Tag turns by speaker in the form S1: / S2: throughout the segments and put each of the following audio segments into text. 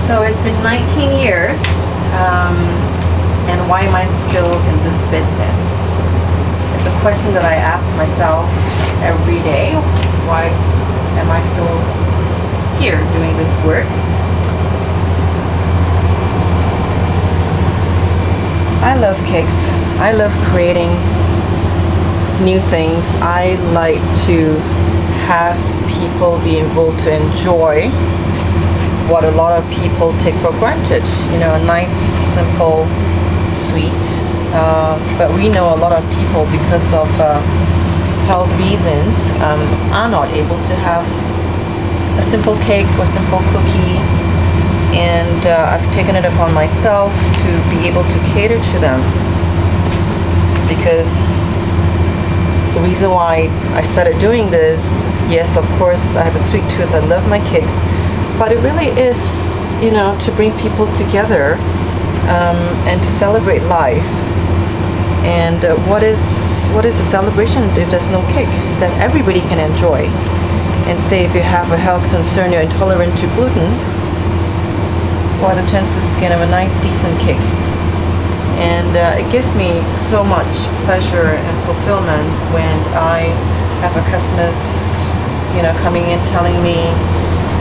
S1: So it's been 19 years, and why am I still in this business? It's a question that I ask myself every day. Why am I still here doing this work? I love cakes. I love creating new things. I like to have people be able to enjoy what a lot of people take for granted. You know, a nice, simple, sweet. But we know a lot of people, because of health reasons, are not able to have a simple cake or simple cookie. And I've taken it upon myself to be able to cater to them, because the reason why I started doing this, yes, of course, I have a sweet tooth. I love my cakes. But it really is, you know, to bring people together and to celebrate life. And what is a celebration if there's no cake that everybody can enjoy? And say if you have a health concern, you're intolerant to gluten, what are the chances you can have a nice, decent cake? And it gives me so much pleasure and fulfillment when I have a customers, you know, coming in telling me,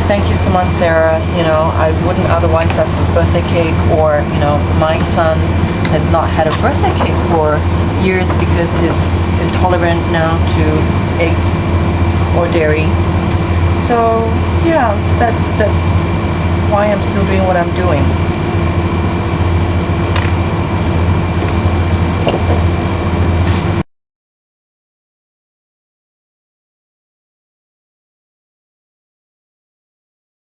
S1: thank you so much, Sarah. You know, I wouldn't otherwise have a birthday cake, or, you know, my son has not had a birthday cake for years because he's intolerant now to eggs or dairy. So yeah, that's why I'm still doing what I'm doing.